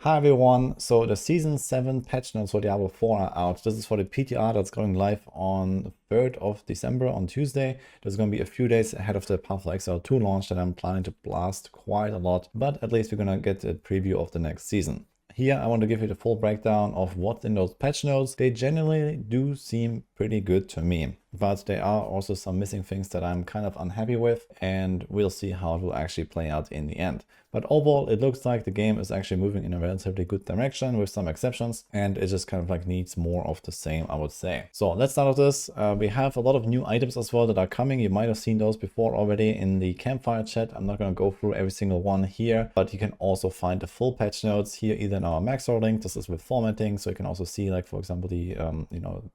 Hi everyone, so the Season 7 patch notes for Diablo 4 are out. This is for the PTR that's going live on the 3rd of December on Tuesday. There's going to be a few days ahead of the Path of Exile 2 launch that I'm planning to blast quite a lot, but at least we're going to get a preview of the next season. Here I want to give you the full breakdown of what's in those patch notes. They generally do seem pretty good to me, but there are also some missing things that I'm kind of unhappy with, and we'll see how it will actually play out in the end. But overall, it looks like the game is actually moving in a relatively good direction with some exceptions, and it just kind of like needs more of the same, I would say. So let's start with this. We have a lot of new items as well that are coming. You might have seen those before already in the campfire chat. I'm not going to go through every single one here, but you can also find the full patch notes here either in our Maxor link. This is with formatting, so you can also see, like, for example, the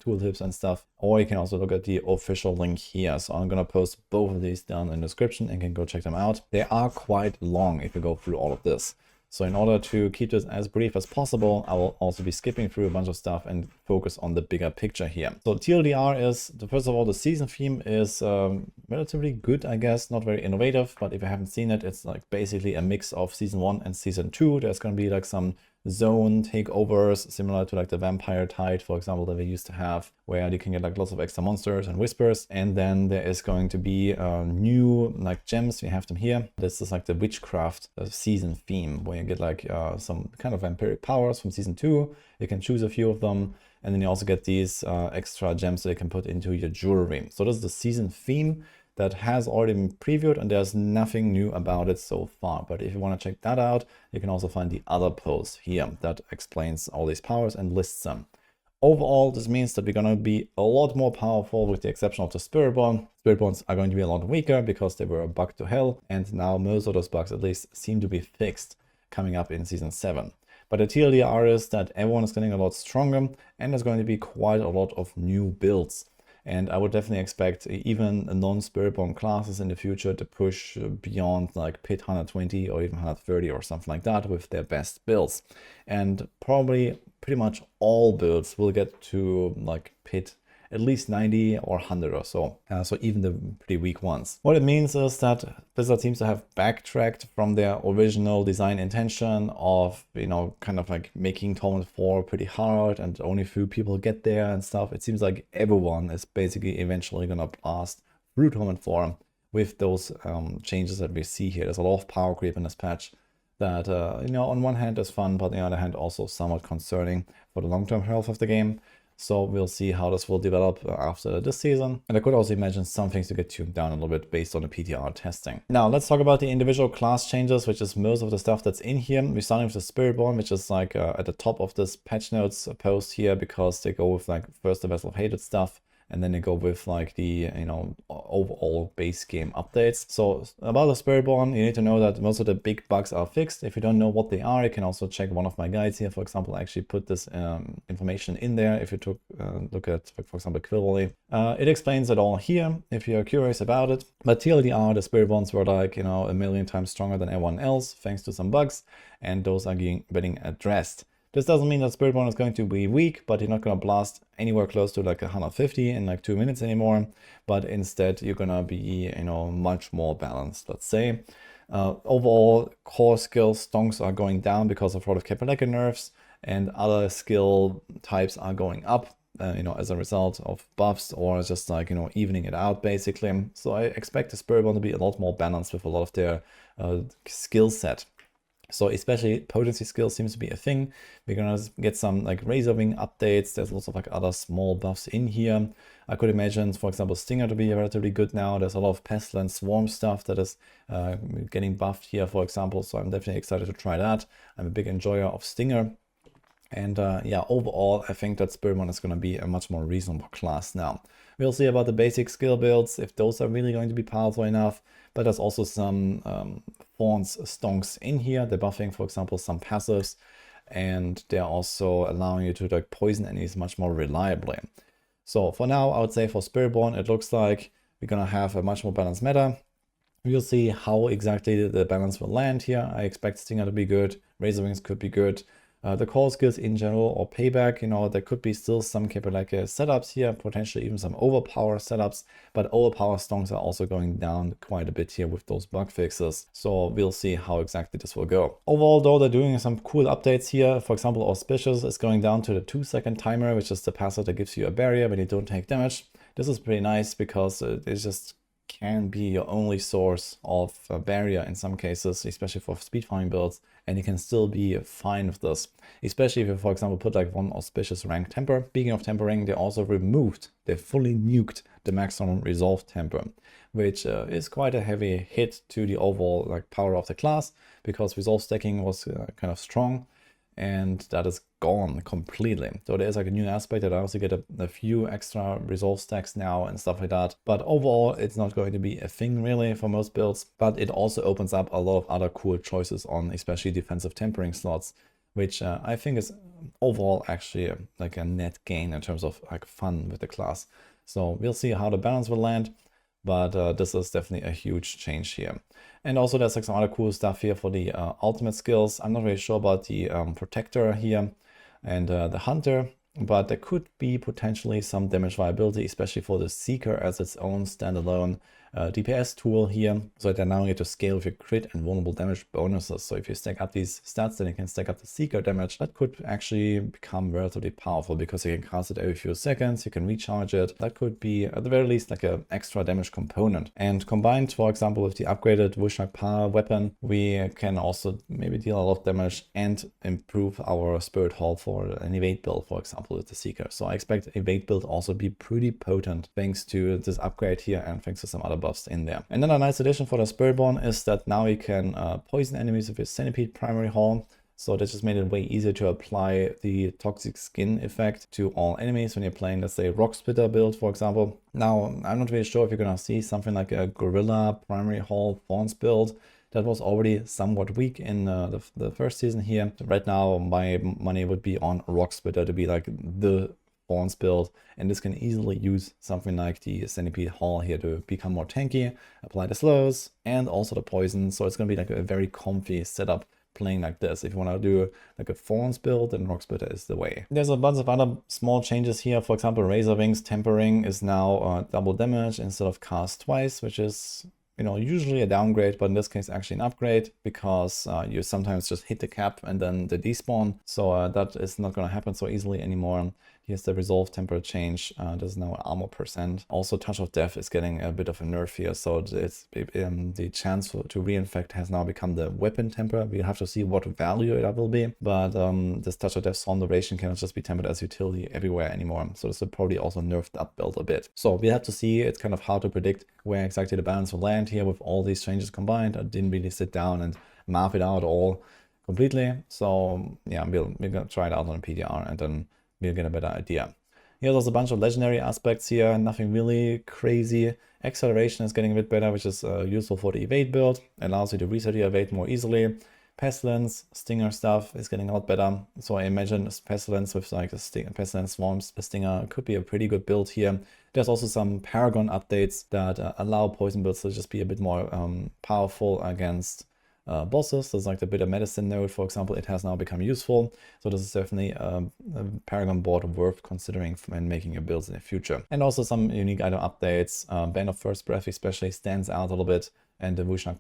tooltips and stuff, or you can also look at the official link here. So I'm going to post both of these down in the description and can go check them out. They are quite long if you go through all of this. So in order to keep this as brief as possible, I will also be skipping through a bunch of stuff and focus on the bigger picture here. So TLDR is, first of all, the season theme is relatively good, I guess, not very innovative, but if you haven't seen it, it's like basically a mix of season 1 and season 2. There's going to be like some zone takeovers similar to like the Vampire Tide, for example, that we used to have, where you can get like lots of extra monsters and whispers. And then there is going to be new like gems. We have them here. This is like the witchcraft season theme, where you get like some kind of vampiric powers from season 2. You can choose a few of them, and then you also get these extra gems that you can put into your jewelry. So this is the season theme that has already been previewed, and there's nothing new about it so far. But if you want to check that out, you can also find the other post here that explains all these powers and lists them. Overall, this means that we're going to be a lot more powerful, with the exception of the Spiritborn. Spiritborns are going to be a lot weaker because they were a bug to hell, and now most of those bugs at least seem to be fixed coming up in Season 7. But the TLDR is that everyone is getting a lot stronger, and there's going to be quite a lot of new builds. And I would definitely expect even non-Spiritborn classes in the future to push beyond like Pit 120 or even 130 or something like that with their best builds. And probably pretty much all builds will get to like Pit at least 90 or 100 or so. So even the pretty weak ones. What it means is that Blizzard seems to have backtracked from their original design intention of, kind of like making Torment 4 pretty hard and only a few people get there and stuff. It seems like everyone is basically eventually gonna blast through Torment 4 with those changes that we see here. There's a lot of power creep in this patch that, on one hand is fun, but on the other hand also somewhat concerning for the long-term health of the game. So we'll see how this will develop after this season. And I could also imagine some things to get tuned down a little bit based on the PTR testing. Now let's talk about the individual class changes, which is most of the stuff that's in here. We're starting with the Spiritborn, which is like at the top of this patch notes post here, because they go with like first the Vessel of Hated stuff, and then they go with like the, overall base game updates. So about the Spiritborn, you need to know that most of the big bugs are fixed. If you don't know what they are, you can also check one of my guides here. For example, I actually put this information in there. If you took look at, for example, Quillvolley, it explains it all here if you're curious about it. But TLDR, the Spiritborns were like, a million times stronger than everyone else, thanks to some bugs, and those are getting addressed. This doesn't mean that Spiritborn is going to be weak, but you're not going to blast anywhere close to like 150 in like 2 minutes anymore. But instead, you're going to be, much more balanced, let's say. Overall, core skill stonks are going down because of a lot of Capeleka nerfs, and other skill types are going up, as a result of buffs or just like, evening it out basically. So I expect the Spiritborn to be a lot more balanced with a lot of their skill set. So especially potency skill seems to be a thing. We're gonna get some like Razor Wing updates. There's lots of like other small buffs in here. I could imagine, for example, Stinger to be relatively good now. There's a lot of Pestilence Swarm stuff that is getting buffed here, for example. So I'm definitely excited to try that. I'm a big enjoyer of Stinger. And yeah, overall, I think that Spiritborn is going to be a much more reasonable class now. We'll see about the basic skill builds, if those are really going to be powerful enough. But there's also some Thorns stonks in here. They're buffing, for example, some passives. And they're also allowing you to like poison enemies much more reliably. So for now, I would say for Spiritborn, it looks like we're going to have a much more balanced meta. We'll see how exactly the balance will land here. I expect Stinger to be good. Razor Wings could be good. The core skills in general or payback, you know, there could be still some capability setups here, potentially even some overpower setups, but overpower stonks are also going down quite a bit here with those bug fixes. So we'll see how exactly this will go. Overall though, they're doing some cool updates here. For example, Auspicious is going down to the 2-second timer, which is the passive that gives you a barrier when you don't take damage. This is pretty nice because it just can be your only source of a barrier in some cases, especially for speed farming builds, and you can still be fine with this. Especially if you, for example, put like one auspicious rank temper. Speaking of tempering, they also they fully nuked the maximum resolve temper, which is quite a heavy hit to the overall like power of the class, because resolve stacking was kind of strong, and that is gone completely. So there's like a new aspect that I also get a few extra resolve stacks now and stuff like that. But overall, it's not going to be a thing really for most builds, but it also opens up a lot of other cool choices on especially defensive tempering slots, which I think is overall actually like a net gain in terms of like fun with the class. So we'll see how the balance will land. But this is definitely a huge change here. And also there's like some other cool stuff here for the ultimate skills. I'm not really sure about the protector here and the hunter, but there could be potentially some damage viability, especially for the seeker as its own standalone DPS tool here, so that now you get to scale with your crit and vulnerable damage bonuses. So if you stack up these stats, then you can stack up the seeker damage. That could actually become relatively powerful because you can cast it every few seconds, you can recharge it. That could be at the very least like an extra damage component. And combined, for example, with the upgraded wudijo weapon, we can also maybe deal a lot of damage and improve our spirit haul for an evade build, for example, with the seeker. So I expect evade build also be pretty potent thanks to this upgrade here and thanks to some other buffs in there. And then a nice addition for the Spiritborn is that now you can poison enemies with your centipede primary haul. So that just made it way easier to apply the toxic skin effect to all enemies when you're playing, let's say, Rock Splitter build, for example. Now, I'm not really sure if you're gonna see something like a Gorilla primary haul Thorns build. That was already somewhat weak in the first season here. Right now, my money would be on Rock Splitter to be like the Thorns build, and this can easily use something like the Centipede Haul here to become more tanky, apply the slows, and also the poison. So it's going to be like a very comfy setup playing like this. If you want to do like a Thorns build, then Rock Splitter is the way. There's a bunch of other small changes here. For example, Razor Wings tempering is now double damage instead of cast twice, which is, you know, usually a downgrade, but in this case actually an upgrade, because you sometimes just hit the cap and then the despawn. So that is not going to happen so easily anymore. Here's the resolve temper change. This is now armor %. Also, Touch of Death is getting a bit of a nerf here, so it's the chance to reinfect has now become the weapon temper. We'll have to see what value it will be, but this Touch of Death Storm duration cannot just be tempered as utility everywhere anymore. So this will probably also nerf that build a bit. So we have to see. It's kind of hard to predict where exactly the balance will land here with all these changes combined. I didn't really sit down and map it out all completely. So yeah, we're gonna try it out on a PTR and then we'll get a better idea. Here's also a bunch of legendary aspects here, nothing really crazy. Acceleration is getting a bit better, which is useful for the evade build. Allows you to reset your evade more easily. Pestilence, Stinger stuff is getting a lot better. So I imagine Pestilence with like a Pestilence Swarms, a Stinger could be a pretty good build here. There's also some Paragon updates that allow poison builds to just be a bit more powerful against bosses. There's like the bitter medicine node, for example, it has now become useful. So this is definitely a Paragon board worth considering when making your builds in the future. And also some unique item updates. Band of First Breath especially stands out a little bit, and the wudijo.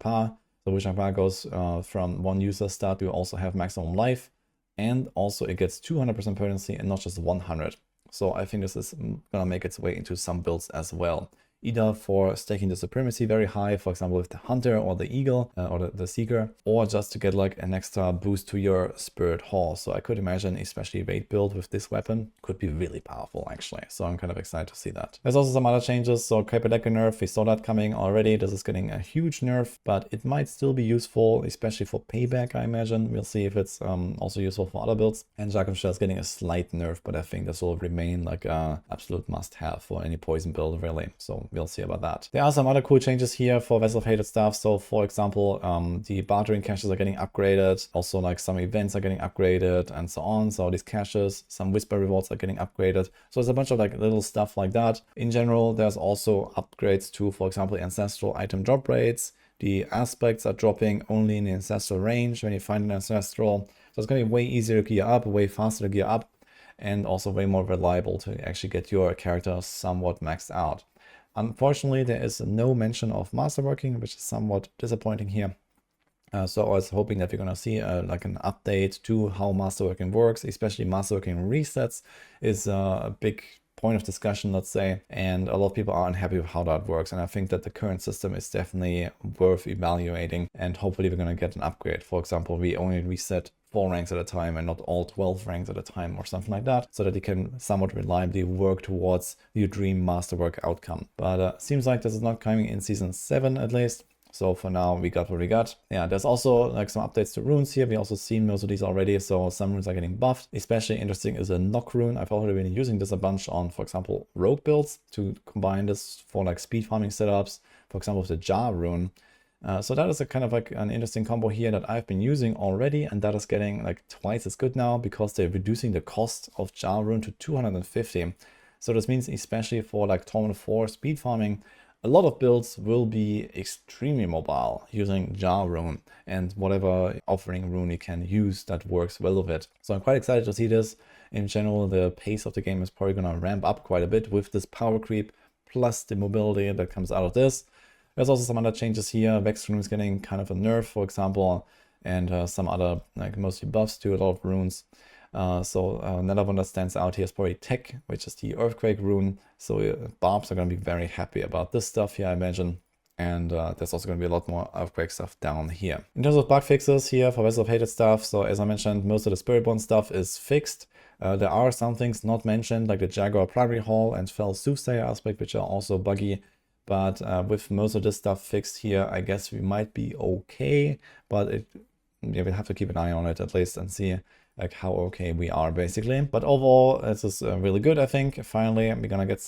So wudijo goes from one user stat to also have maximum life, and also it gets 200% potency and not just 100. So I think this is gonna make its way into some builds as well. Either for staking the supremacy very high, for example with the hunter or the eagle or the seeker, or just to get like an extra boost to your spirit haul. So I could imagine especially evade build with this weapon could be really powerful actually. So I'm kind of excited to see that. There's also some other changes. So Capedeka nerf, we saw that coming already. This is getting a huge nerf, but it might still be useful, especially for payback, I imagine. We'll see if it's also useful for other builds. And Jacob Shell is getting a slight nerf, but I think this will remain like a absolute must-have for any poison build really. So we'll see about that. There are some other cool changes here for Vessel of Hated stuff. So for example, the bartering caches are getting upgraded. Also like some events are getting upgraded and so on. So these caches, some whisper rewards are getting upgraded. So there's a bunch of like little stuff like that. In general, there's also upgrades to, for example, ancestral item drop rates. The aspects are dropping only in the ancestral range when you find an ancestral. So it's going to be way easier to gear up, way faster to gear up, and also way more reliable to actually get your character somewhat maxed out. Unfortunately, there is no mention of masterworking, which is somewhat disappointing here. So I was hoping that we're going to see like an update to how masterworking works, especially masterworking resets is a big point of discussion, let's say, and a lot of people are unhappy with how that works. And I think that the current system is definitely worth evaluating, and hopefully we're going to get an upgrade. For example, we only reset 4 ranks at a time and not all 12 ranks at a time or something like that, so that you can somewhat reliably work towards your dream masterwork outcome. But seems like this is not coming in season 7 at least. So for now, we got what we got. Yeah, there's also like some updates to runes here. We also seen most of these already, so some runes are getting buffed. Especially interesting is a knock rune. I've already been using this a bunch on, for example, rogue builds to combine this for like speed farming setups, for example, with the jar rune. So that is a kind of like an interesting combo here that I've been using already, and that is getting like twice as good now because they're reducing the cost of jar rune to 250. So this means especially for like Torment 4 speed farming, a lot of builds will be extremely mobile using jar rune and whatever offering rune you can use that works well with it. So I'm quite excited to see this. In general, the pace of the game is probably going to ramp up quite a bit with this power creep plus the mobility that comes out of this. There's also some other changes here. Vex rune is getting kind of a nerf, for example, and some other like mostly buffs to a lot of runes. Another one that stands out here is probably Tech, which is the Earthquake rune. So Barbs are going to be very happy about this stuff here, I imagine. And there's also going to be a lot more Earthquake stuff down here. In terms of bug fixes here for Vessel of Hated stuff, so as I mentioned, most of the Spiritborn stuff is fixed. There are some things not mentioned, like the Jaguar Primary Hall and Fell Soothsayer aspect, which are also buggy. But with most of this stuff fixed here, I guess we might be okay. But we'll have to keep an eye on it at least and see like how okay we are basically. But overall, this is really good, I think. Finally, we're gonna get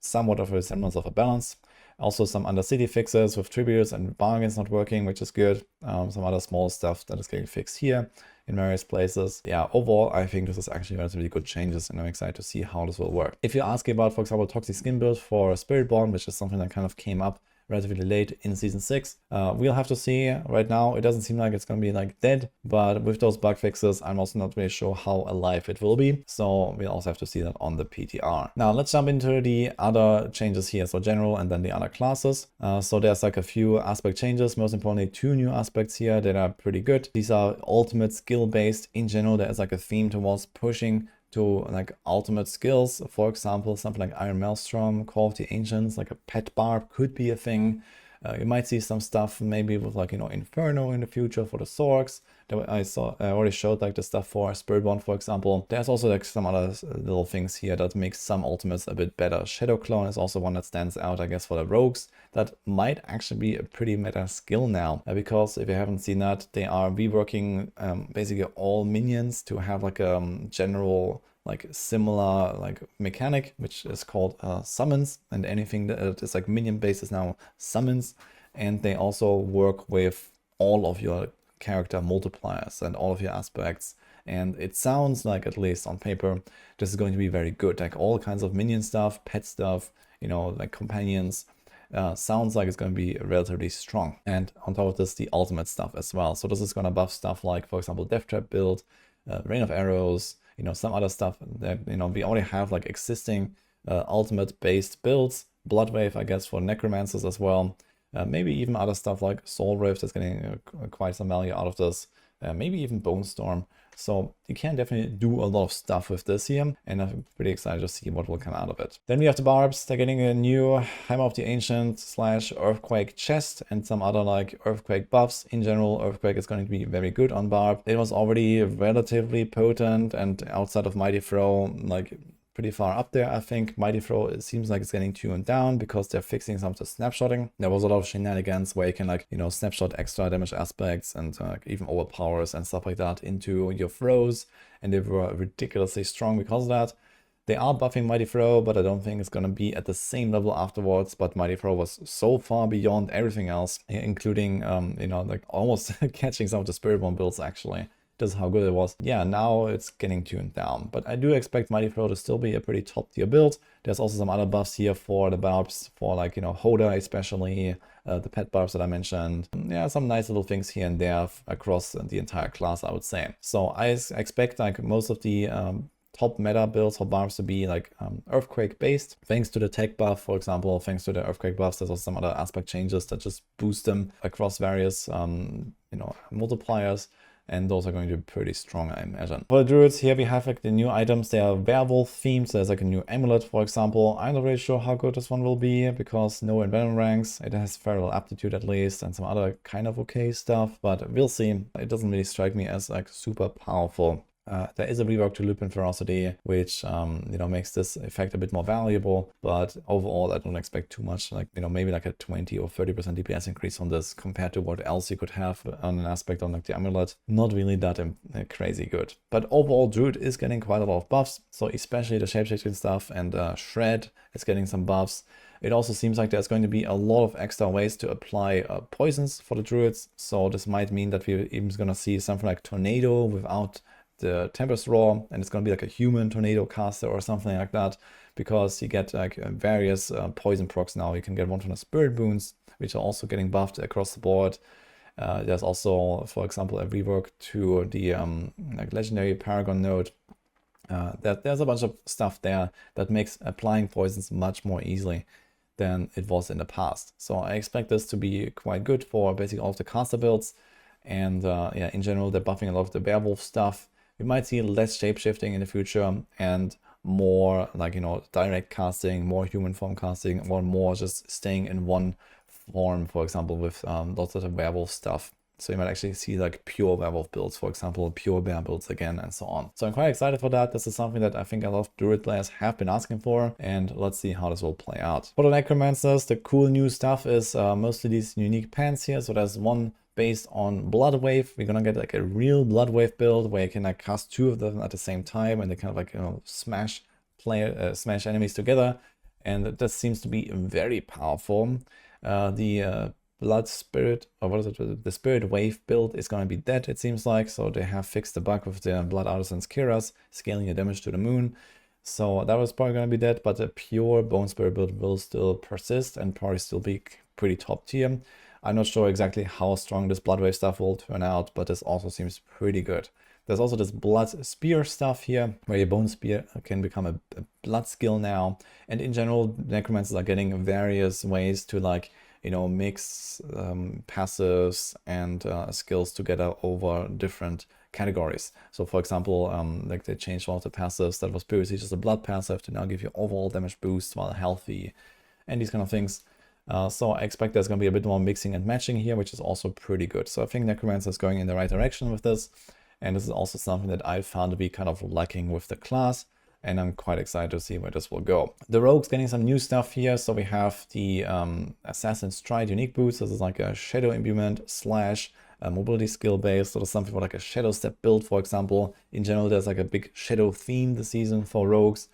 somewhat of a semblance of a balance. Also some Undercity fixes with tributes and bargains not working, which is good. Some other small stuff that is getting fixed here in various places. Yeah, overall, I think this is actually relatively good changes, and I'm excited to see how this will work. If you're asking about, for example, Toxic Skin build for Spiritborn, which is something that kind of came up relatively late in season 6. We'll have to see. Right now it doesn't seem like it's gonna be like dead, but with those bug fixes I'm also not really sure how alive it will be, so we'll also have to see that on the PTR. Now let's jump into the other changes here, so general and then the other classes. So there's like a few aspect changes, most importantly 2 new aspects here that are pretty good. These are ultimate skill based. In general there is like a theme towards pushing to like ultimate skills. For example, something like Iron Maelstrom, Call of the Ancients, like a pet Barb could be a thing. You might see some stuff maybe with like, you know, Inferno in the future for the Sorcs. I already showed like the stuff for Spiritborn, for example. There's also like some other little things here that makes some ultimates a bit better. Shadow Clone is also one that stands out, I guess, for the rogues. That might actually be a pretty meta skill now, because if you haven't seen that, they are reworking basically all minions to have like a general like similar like mechanic, which is called summons, and anything that is like minion based is now summons. And they also work with all of your character multipliers and all of your aspects, and it sounds like, at least on paper, this is going to be very good. Like all kinds of minion stuff, pet stuff, you know, like companions, sounds like it's going to be relatively strong. And on top of this, the ultimate stuff as well. So this is going to buff stuff like, for example, Death Trap build, Rain of Arrows, you know, some other stuff that, you know, we already have like existing ultimate based builds. Bloodwave, I guess, for necromancers as well. Maybe even other stuff like Soul Rift is getting quite some value out of this. Maybe even Bone Storm. So you can definitely do a lot of stuff with this here, and I'm pretty excited to see what will come out of it. Then we have the Barbs. They're getting a new Hammer of the Ancient / Earthquake chest and some other like Earthquake buffs. In general, Earthquake is going to be very good on Barb. It was already relatively potent, and outside of Mighty Throw, like pretty far up there, I think. Mighty Throw, it seems like it's getting tuned down because they're fixing some of the snapshotting. There was a lot of shenanigans where you can, like, you know, snapshot extra damage aspects and even overpowers and stuff like that into your throws, and they were ridiculously strong because of that. They are buffing Mighty Throw, but I don't think it's gonna be at the same level afterwards. But Mighty Throw was so far beyond everything else, including, you know, like almost catching some of the Spiritborn builds actually. this is how good it was. Yeah, now it's getting tuned down. But I do expect Mighty Throw to still be a pretty top tier build. There's also some other buffs here for the Barbs, for like, you know, Hoda especially, the pet Barbs that I mentioned. Yeah, some nice little things here and there across the entire class, I would say. So I expect like most of the top meta builds for Barbs to be like Earthquake based, thanks to the tech buff, for example, thanks to the Earthquake buffs. There's also some other aspect changes that just boost them across various, you know, multipliers. And those are going to be pretty strong, I imagine. For the Druids, here we have like the new items. They are werewolf themed. So there's like a new amulet, for example. I'm not really sure how good this one will be because no envenom ranks. It has feral aptitude at least and some other kind of okay stuff, but we'll see. It doesn't really strike me as like super powerful. There is a rework to Lupin Ferocity, which, you know, makes this effect a bit more valuable. But overall, I don't expect too much, like, you know, maybe like a 20 or 30% DPS increase on this compared to what else you could have on an aspect on like the amulet. Not really that crazy good. But overall, Druid is getting quite a lot of buffs. So especially the shapeshifting stuff and Shred is getting some buffs. It also seems like there's going to be a lot of extra ways to apply poisons for the Druids. So this might mean that we're even going to see something like Tornado without the Tempest Roar, and it's going to be like a human tornado caster or something like that, because you get like various poison procs now. You can get one from the Spirit Boons, which are also getting buffed across the board. There's also, for example, a rework to the like legendary Paragon node. There's a bunch of stuff there that makes applying poisons much more easily than it was in the past. So I expect this to be quite good for basically all of the caster builds. And yeah, in general, they're buffing a lot of the werewolf stuff. We might see less shapeshifting in the future and more like, you know, direct casting, more human form casting, or more just staying in one form, for example, with lots of the werewolf stuff. So you might actually see like pure werewolf builds, for example, pure bear builds again, and so on. So I'm quite excited for that. This is something that I think a lot of Druid players have been asking for, and let's see how this will play out. For the Necromancers, the cool new stuff is mostly these unique pants here. So there's one based on Blood Wave. We're gonna get like a real Blood Wave build where you can like cast two of them at the same time, and they kind of like, you know, smash enemies together, and this seems to be very powerful. The Blood Spirit, or what is it? The Spirit Wave build is gonna be dead, it seems like. So they have fixed the bug with the Blood Artisan's Kiras, scaling your damage to the moon. So that was probably gonna be dead, but the pure Bone Spirit build will still persist and probably still be pretty top tier. I'm not sure exactly how strong this Blood Wave stuff will turn out, but this also seems pretty good. There's also this Blood Spear stuff here, where your Bone Spear can become a blood skill now. And in general, Necromancers are getting various ways to, like, you know, mix passives and skills together over different categories. So for example, like they changed one of the passives that was previously just a blood passive to now give you overall damage boost while healthy, and these kind of things. So I expect there's going to be a bit more mixing and matching here, which is also pretty good. So I think Necromancer is going in the right direction with this. And this is also something that I found to be kind of lacking with the class. And I'm quite excited to see where this will go. The Rogue's getting some new stuff here. So we have the Assassin's Stride unique boost. This is like a Shadow Imbuement slash mobility skill base. So there's something for like a Shadow Step build, for example. In general, there's like a big Shadow theme this season for Rogues.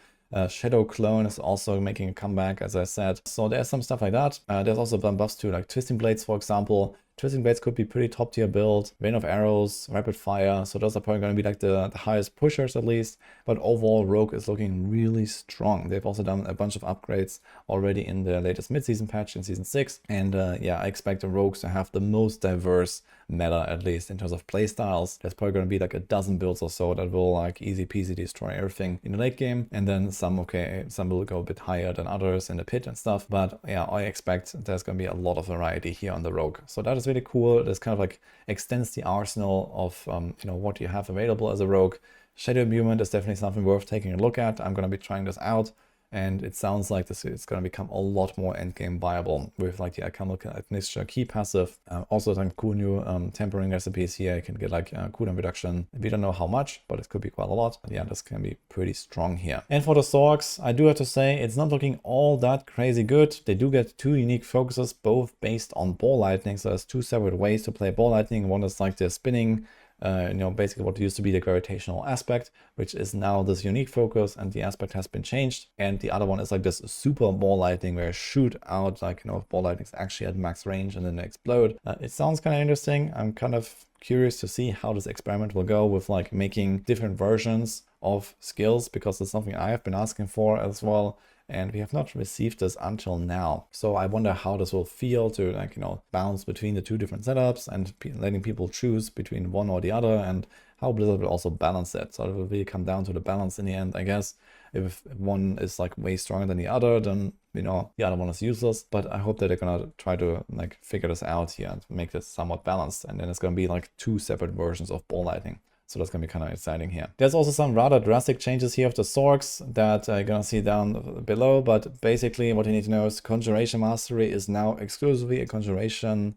Shadow Clone is also making a comeback, as I said. So there's some stuff like that. There's also some buffs to like Twisting Blades, for example. Twisting Blades could be pretty top tier build. Rain of Arrows, Rapid Fire. So those are probably going to be like the highest pushers at least. But overall, Rogue is looking really strong. They've also done a bunch of upgrades already in the latest mid-season patch in Season 6. And yeah, I expect the Rogues to have the most diverse meta, at least in terms of playstyles. There's probably going to be like a dozen builds or so that will like easy peasy destroy everything in the late game. And then some will go a bit higher than others in the pit and stuff. But yeah, I expect there's going to be a lot of variety here on the Rogue. So that is really cool. This kind of like extends the arsenal of you know, what you have available as a Rogue. Shadow Imbuement is definitely something worth taking a look at. I'm going to be trying this out, and it sounds like this is going to become a lot more endgame viable with like the Alchemical Admixture key passive. Also some cool new tempering recipes here. You can get like cooldown reduction. We don't know how much, but it could be quite a lot. But yeah, this can be pretty strong here. And for the Sorcs, I do have to say it's not looking all that crazy good. They do get two unique focuses, both based on Ball Lightning. So there's two separate ways to play Ball Lightning. One is like the spinning, you know, basically what used to be the gravitational aspect, which is now this unique focus, and the aspect has been changed. And the other one is like this super Ball Lightning, where you shoot out, like, you know, Ball Lightning is actually at max range and then they explode. It sounds kind of interesting. I'm kind of curious to see how this experiment will go with like making different versions of skills, because it's something I have been asking for as well. And we have not received this until now. So I wonder how this will feel to like, bounce between the two different setups and letting people choose between one or the other, and how Blizzard will also balance it. So it will really come down to the balance in the end, I guess. If one is like way stronger than the other, then, the other one is useless. But I hope that they're gonna try to like figure this out here and make this somewhat balanced. And then it's gonna be like two separate versions of ball lightning. So that's going to be kind of exciting here. There's also some rather drastic changes here of the Sorcs that you're going to see down below. But basically what you need to know is Conjuration Mastery is now exclusively a Conjuration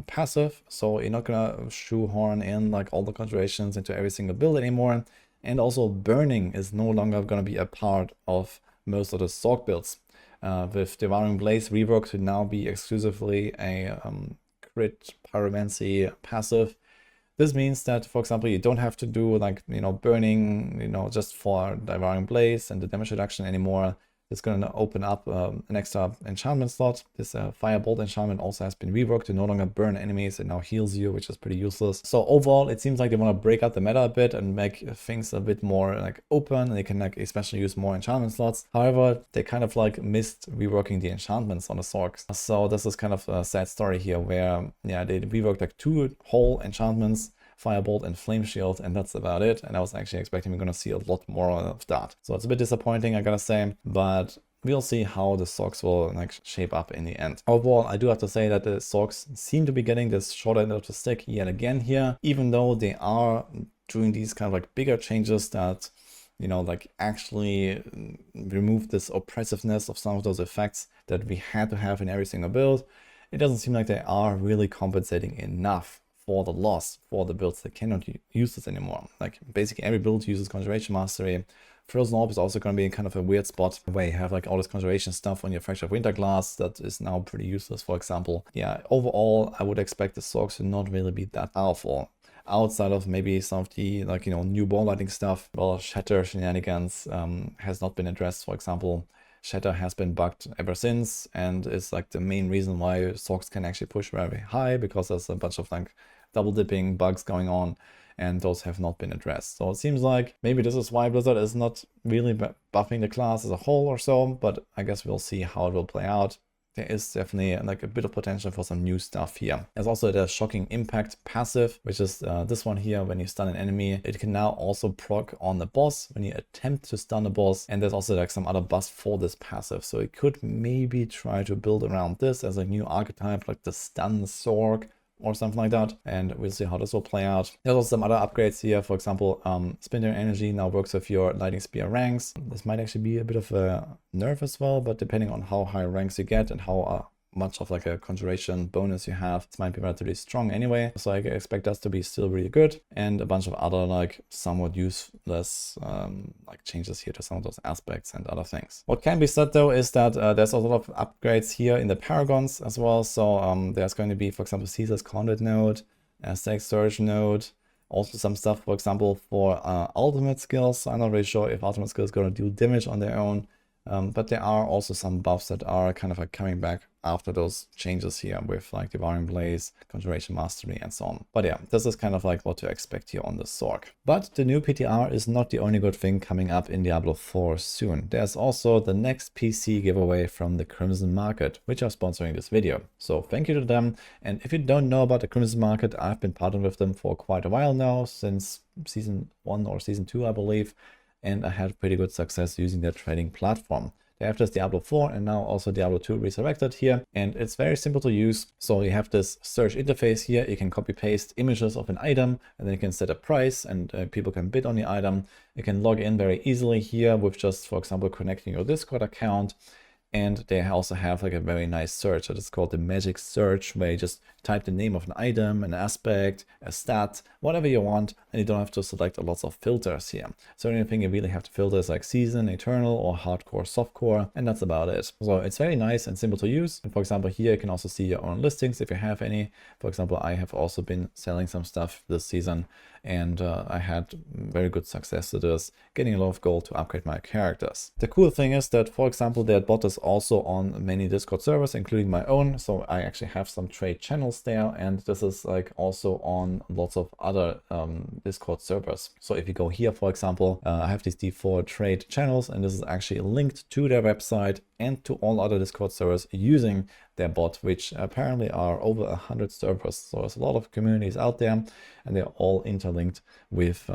passive. So you're not going to shoehorn in like all the conjurations into every single build anymore. And also Burning is no longer going to be a part of most of the Sorc builds. With Devouring Blaze reworked to now be exclusively a crit pyromancy passive. This means that, for example, you don't have to do like, burning, just for Devouring Blaze and the damage reduction anymore. It's going to open up an extra enchantment slot. This Firebolt enchantment also has been reworked to no longer burn enemies. It now heals you, which is pretty useless. So overall, it seems like they want to break up the meta a bit and make things a bit more like open. And they can like especially use more enchantment slots. However, they kind of like missed reworking the enchantments on the Sorcs. So this is kind of a sad story here where, yeah, they reworked like 2 whole enchantments, Firebolt and Flame Shield, and that's about it. And I was actually expecting we're gonna see a lot more of that. So it's a bit disappointing, I gotta say, but we'll see how the Sorcs will like shape up in the end. Overall, I do have to say that the Sorcs seem to be getting this short end of the stick yet again here, even though they are doing these kind of like bigger changes that, like actually remove this oppressiveness of some of those effects that we had to have in every single build. It doesn't seem like they are really compensating enough for the loss for the builds that cannot use this anymore. Like basically every build uses Conjuration Mastery. Frozen Orb is also going to be in kind of a weird spot where you have like all this conjuration stuff on your Fracture of Winterglass that is now pretty useless, for example. Yeah, overall, I would expect the Sorcs to not really be that powerful. Outside of maybe some of the like, new ball lighting stuff, well, Shatter shenanigans has not been addressed, for example. Shatter has been bugged ever since and is like the main reason why Sorcs can actually push very high, because there's a bunch of like double dipping bugs going on and those have not been addressed. So it seems like maybe this is why Blizzard is not really buffing the class as a whole or so, but I guess we'll see how it will play out. There is definitely like a bit of potential for some new stuff here. There's also the Shocking Impact passive, which is this one here. When you stun an enemy, it can now also proc on the boss when you attempt to stun the boss. And there's also like some other buffs for this passive. So it could maybe try to build around this as a new archetype, like the Stun Sorc or something like that, and we'll see how this will play out. There's also some other upgrades here. For example, Splinter Energy now works with your Lightning Spear ranks. This might actually be a bit of a nerf as well, but depending on how high ranks you get and how much of like a conjuration bonus you have, it might be relatively strong anyway. So I expect that to be still really good, and a bunch of other like somewhat useless like changes here to some of those aspects and other things. What can be said though is that there's a lot of upgrades here in the Paragons as well. So there's going to be, for example, Caesar's Conduit node, Static Storage node, also some stuff, for example, for ultimate skills. I'm not really sure if ultimate skills are going to do damage on their own. But there are also some buffs that are kind of like coming back after those changes here with like Devouring Blaze, Conjuration Mastery, and so on. But yeah, this is kind of like what to expect here on the Sorc. But the new PTR is not the only good thing coming up in Diablo 4 soon. There's also the next PC giveaway from the Crimson Market, which are sponsoring this video. So thank you to them. And if you don't know about the Crimson Market, I've been partnered with them for quite a while now, since season 1 or season 2, I believe. And I had pretty good success using their trading platform. They have this Diablo 4 and now also Diablo 2 Resurrected here, and it's very simple to use. So you have this search interface here. You can copy paste images of an item, and then you can set a price, and people can bid on the item. You can log in very easily here with just, for example, connecting your Discord account. And they also have like a very nice search that is called the Magic Search, where you just type the name of an item, an aspect, a stat, whatever you want, and you don't have to select lots of filters here. So the only thing you really have to filter is like season, eternal, or hardcore, softcore, and that's about it. So it's very nice and simple to use. And for example, here you can also see your own listings if you have any. For example, I have also been selling some stuff this season, and I had very good success with this, getting a lot of gold to upgrade my characters. The cool thing is that, for example, their bot is also on many Discord servers, including my own, so I actually have some trade channels there, and this is like also on lots of other Discord servers. So if you go here, for example, I have these default trade channels, and this is actually linked to their website and to all other Discord servers using their bot, which apparently are over 100 servers. So there's a lot of communities out there, and they're all interlinked with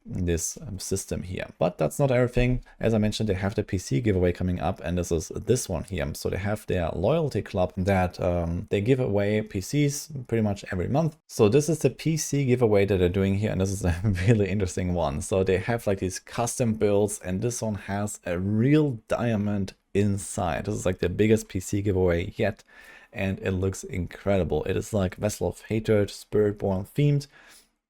this system here. But that's not everything. As I mentioned, they have the PC giveaway coming up, and this is this one here. So they have their loyalty club that they give away PCs pretty much every month. So this is the PC giveaway that they're doing here, and this is a really interesting one. So they have like these custom builds, and this one has a real diamond inside. This is like the biggest PC giveaway yet, and it looks incredible. It is like Vessel of Hatred, Spiritborn themed,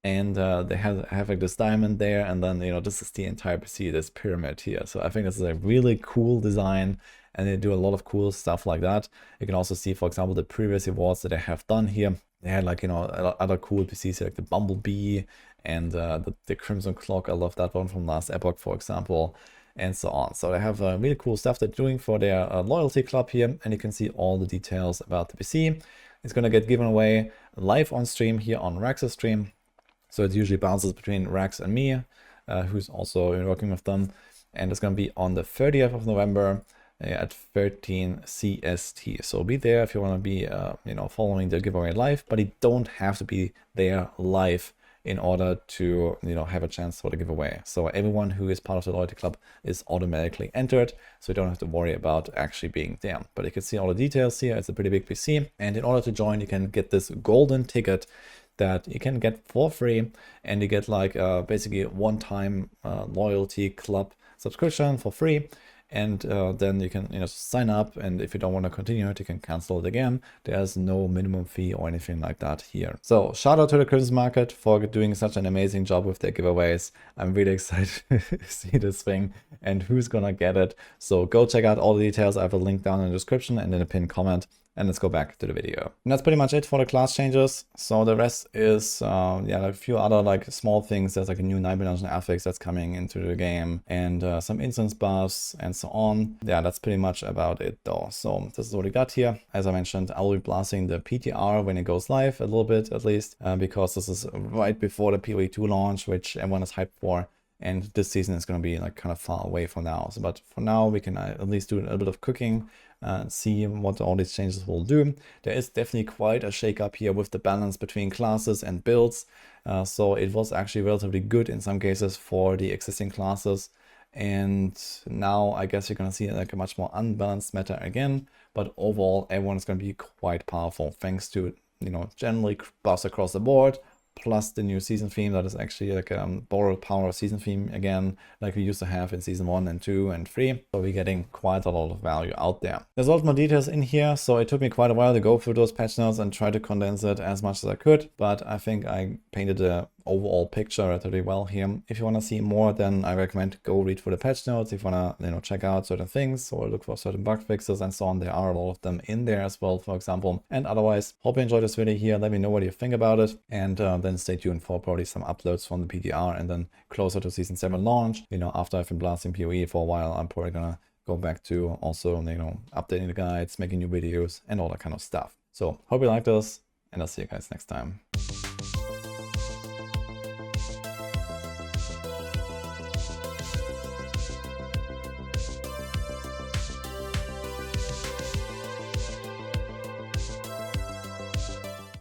and they have like this diamond there, and then, you know, this is the entire PC, this pyramid here. So I think this is a really cool design, and they do a lot of cool stuff like that. You can also see, for example, the previous awards that they have done here. They had like, you know, other cool PCs like the Bumblebee and the Crimson Clock. I love that one from last Epoch, for example, and so on. So they have really cool stuff they're doing for their loyalty club here, and you can see all the details about the PC. It's going to get given away live on stream here on Rax's stream. So it usually bounces between Rax and me, who's also working with them. And it's going to be on the 30th of November at 13 CST. So be there if you want to be, you know, following the giveaway live, but you don't have to be there live in order to, you know, have a chance for the giveaway. So everyone who is part of the loyalty club is automatically entered, so you don't have to worry about actually being there. But you can see all the details here. It's a pretty big PC, and in order to join, you can get this golden ticket that you can get for free, and you get like basically one-time loyalty club subscription for free. And then you can, you know, sign up, and if you don't want to continue it, you can cancel it again. There's no minimum fee or anything like that here. So shout out to the Crimson Market for doing such an amazing job with their giveaways. I'm really excited to see this thing and who's gonna get it. So go check out all the details. I have a link down in the description and in a pinned comment. And let's go back to the video. And that's pretty much it for the class changes. So the rest is, yeah, like a few other like small things. There's like a new Night Dungeon affix that's coming into the game, and some instance buffs and so on. Yeah, that's pretty much about it though. So this is what we got here. As I mentioned, I will be blasting the PTR when it goes live a little bit at least, because this is right before the PoE 2 launch, which everyone is hyped for. And this season is going to be like kind of far away from now. So, but for now, we can at least do a little bit of cooking, see what all these changes will do. There is definitely quite a shake-up here with the balance between classes and builds. So it was actually relatively good in some cases for the existing classes. And now I guess you're going to see like a much more unbalanced meta again. But overall, everyone's going to be quite powerful thanks to, you know, generally buffs across the board, plus the new season theme that is actually like a borrowed power season theme again, like we used to have in season 1 and 2 and 3. So we're getting quite a lot of value out there. There's a lot more details in here, so it took me quite a while to go through those patch notes and try to condense it as much as I could, but I think I painted the overall picture relatively well here. If you want to see more, then I recommend go read through the patch notes. If you want to, you know, check out certain things or look for certain bug fixes and so on, there are a lot of them in there as well, for example. And otherwise, hope you enjoyed this video here. Let me know what you think about it, and then stay tuned for probably some uploads from the PTR, and then closer to season 7 launch, you know, after I've been blasting PoE for a while, I'm probably gonna go back to also, you know, updating the guides, making new videos and all that kind of stuff. So hope you like this, and I'll see you guys next time.